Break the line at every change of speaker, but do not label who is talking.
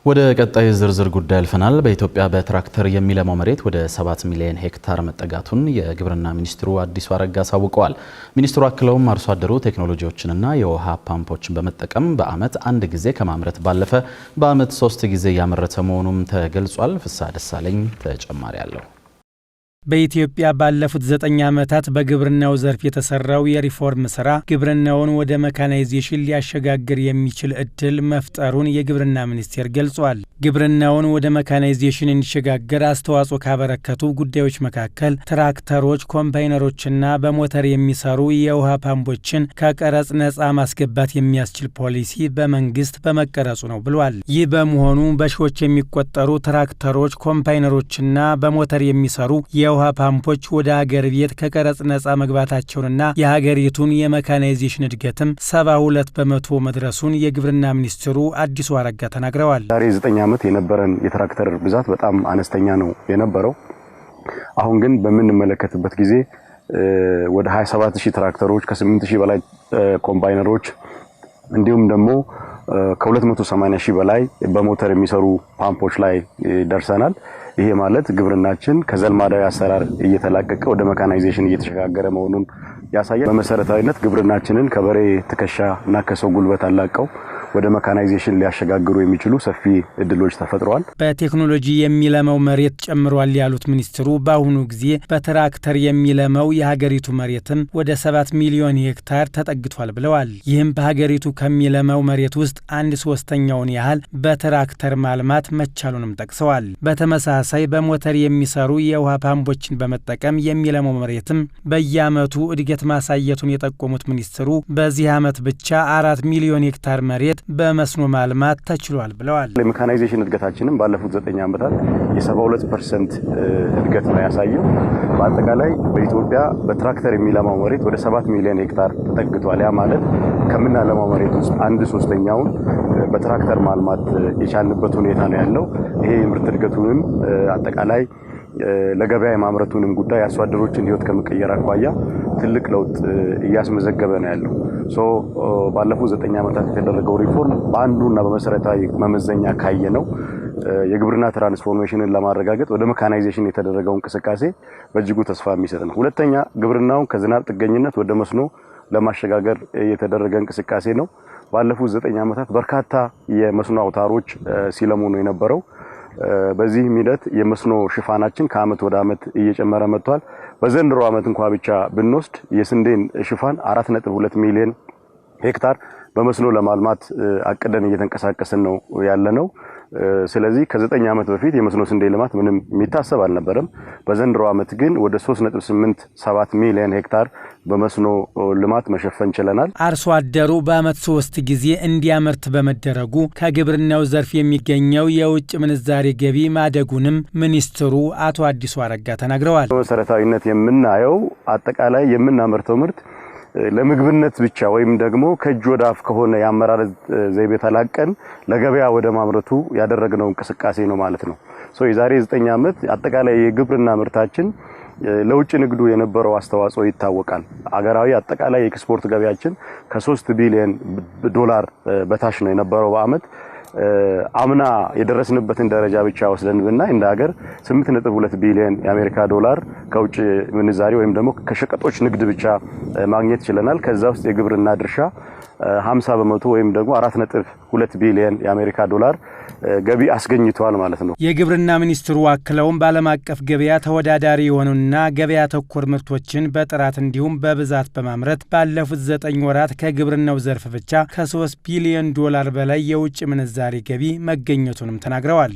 ወደ ቀጣይ ዝርዝር ጉዳይ አልፈናል። በኢትዮጵያ በትራክተር የሚለማው መሬት ወደ 7 ሚሊዮን ሄክታር መጠጋቱን የግብርና ሚኒስትሩ አዲሱ አረጋ አሳውቀዋል። ሚኒስትሩ አክለውም አርሶ አደሩ ቴክኖሎጂዎችንና የውሃ ፓምፖችን በመጠቀም በአመት አንድ ጊዜ ከማምረት ባለፈ በአመት 3 ጊዜ ያመረተ መሆኑም ተገልጿል። ፍስሐ ደሳለኝ ተጨማሪ አለው።
በኢትዮጵያ ባለፉት 9 ዓመታት በግብርናው ዘርፍ የተሰራው የሪፎርም ስራ ግብርናውን ወደ መካናይዜሽን ሊያሸጋግር የሚችል እድል መፍጠሩን የግብርና ሚኒስቴር ገልጿል። ግብርናውን ወደ መካናይዜሽን እንዲሸጋገር አስተዋጽኦ ካበረከቱ ጉዳዮች መካከል ትራክተሮች፣ ኮምባይነሮችና በሞተር የሚሰሩ የውሃ ፓምፖችን ከቀረጽ ነፃ ማስገባት የሚያስችል ፖሊሲ በመንግስት በመቀረጹ ነው ብሏል። ይህ በመሆኑ በሺዎች የሚቆጠሩ ትራክተሮች፣ ኮምባይነሮችና በሞተር የሚሰሩ የውሃ ፓምፖች ወደ ሀገር ቤት ከቀረጽ ነፃ መግባታቸውንና የሀገሪቱን የመካናይዜሽን እድገትም 72 በመቶ መድረሱን የግብርና ሚኒስትሩ አዲሱ አረጋ ተናግረዋል።
ዛሬ 9 ዓመት የነበረን የትራክተር ብዛት በጣም አነስተኛ ነው የነበረው። አሁን ግን በምንመለከትበት ጊዜ ወደ 27000 ትራክተሮች፣ ከ8000 በላይ ኮምባይነሮች እንዲሁም ደግሞ ከ280000 በላይ በሞተር የሚሰሩ ፓምፖች ላይ ደርሰናል። ይሄ ማለት ግብርናችን ከዘልማዳዊ አሰራር እየተላቀቀ ወደ መካናይዜሽን እየተሸጋገረ መሆኑን ያሳያል። በመሰረታዊነት ግብርናችንን ከበሬ ትከሻ እና ከሰው ጉልበት አላቀው ወደ መካናይዜሽን ሊያሸጋግሩ የሚችሉ ሰፊ እድሎች ተፈጥረዋል።
በቴክኖሎጂ የሚለማው መሬት ጨምሯል ያሉት ሚኒስትሩ በአሁኑ ጊዜ በትራክተር የሚለማው የሀገሪቱ መሬትም ወደ 7 ሚሊዮን ሄክታር ተጠግቷል ብለዋል። ይህም በሀገሪቱ ከሚለማው መሬት ውስጥ 1/3ኛውን ያህል በትራክተር ማልማት መቻሉንም ጠቅሰዋል። በተመሳሳይ በሞተር የሚሰሩ የውሃ ፓምፖችን በመጠቀም የሚለማው መሬትም በየዓመቱ እድገት ማሳየቱን የጠቆሙት ሚኒስትሩ በዚህ ዓመት ብቻ 4 ሚሊዮን ሄክታር መሬት በመስኖ ማልማት ተችሏል ብለዋል።
የሜካናይዜሽን እድገታችንን ባለፉት 9 ዓመታት የ72% እድገት ነው ያሳየው። በአጠቃላይ በኢትዮጵያ በትራክተር የሚለማው መሬት ወደ 7 ሚሊዮን ሄክታር ተጠግቷል። ያ ማለት ከምናለማው መሬት ውስጥ 1/3ኛውን በትራክተር ማልማት የቻልንበት ሁኔታ ነው ያለው። ይሄ የምርት እድገቱንም አጠቃላይ ለገበያ የማምረቱንም ጉዳይ አርሶ አደሮችን ህይወት ከመቀየር አኳያ ትልቅ ለውጥ እያስመዘገበ ነው ያለው። ባለፉት 9 ዓመታት የተደረገው ሪፎርም በአንዱና በመሰረታዊ መመዘኛ ካየ ነው የግብርና ትራንስፎርሜሽንን ለማረጋገጥ ወደ መካናይዜሽን የተደረገው እንቅስቃሴ በእጅጉ ተስፋ የሚሰጥ ነው። ሁለተኛ ግብርናውን ከዝናብ ጥገኝነት ወደ መስኖ ለማሸጋገር የተደረገ እንቅስቃሴ ነው። ባለፉት 9 ዓመታት በርካታ የመስኖ አውታሮች ሲለሙ ነው የነበረው። በዚህ ሂደት የመስኖ ሽፋናችን ከአመት ወደ አመት እየጨመረ መጥቷል። በዘንድሮ አመት እንኳን ብቻ ብንወስድ የስንዴን ሽፋን 4.2 ሚሊዮን ሄክታር በመስኖ ለማልማት አቅደን እየተንቀሳቀስን ነው ያለነው። ስለዚህ ከ9 ዓመት በፊት የመስኖ ስንዴ ልማት ምንም የሚታሰብ አልነበረም። በዘንድሮ አመት ግን ወደ 3.87 ሚሊዮን ሄክታር በመስኖ ልማት መሸፈን ችለናል።
አርሶ አደሩ በአመት 3 ጊዜ እንዲያመርት በመደረጉ ከግብርናው ዘርፍ የሚገኘው የውጭ ምንዛሬ ገቢ ማደጉንም ሚኒስትሩ አቶ አዲሱ አረጋ ተናግረዋል።
በመሰረታዊነት የምናየው አጠቃላይ የምናመርተው ምርት ለምግብነት ብቻ ወይም ደግሞ ከእጅ ወደ አፍ ከሆነ የአመራረት ዘይቤ ተላቀን ለገበያ ወደ ማምረቱ ያደረግነው እንቅስቃሴ ነው ማለት ነው። የዛሬ 9 ዓመት አጠቃላይ የግብርና ምርታችን ለውጭ ንግዱ የነበረው አስተዋጽኦ ይታወቃል። አገራዊ አጠቃላይ የኤክስፖርት ገበያችን ከ3 ቢሊዮን ዶላር በታች ነው የነበረው በአመት። አምና የደረስንበትን ደረጃ ብቻ ወስደን ብናይ እንደ ሀገር 8.2 ቢሊዮን የአሜሪካ ዶላር ከውጭ ምንዛሪ ወይም ደግሞ ከሸቀጦች ንግድ ብቻ ማግኘት ችለናል። ከዛ ውስጥ የግብርና ድርሻ 50 በመቶ ወይም ደግሞ 4.2 ቢሊዮን የአሜሪካ ዶላር ገቢ አስገኝቷል ማለት ነው።
የግብርና ሚኒስትሩ አክለውም በዓለም አቀፍ ገበያ ተወዳዳሪ የሆኑና ገበያ ተኮር ምርቶችን በጥራት እንዲሁም በብዛት በማምረት ባለፉት 9 ወራት ከግብርናው ዘርፍ ብቻ ከ3 ቢሊዮን ዶላር በላይ የውጭ ምንዛሪ ገቢ መገኘቱንም ተናግረዋል።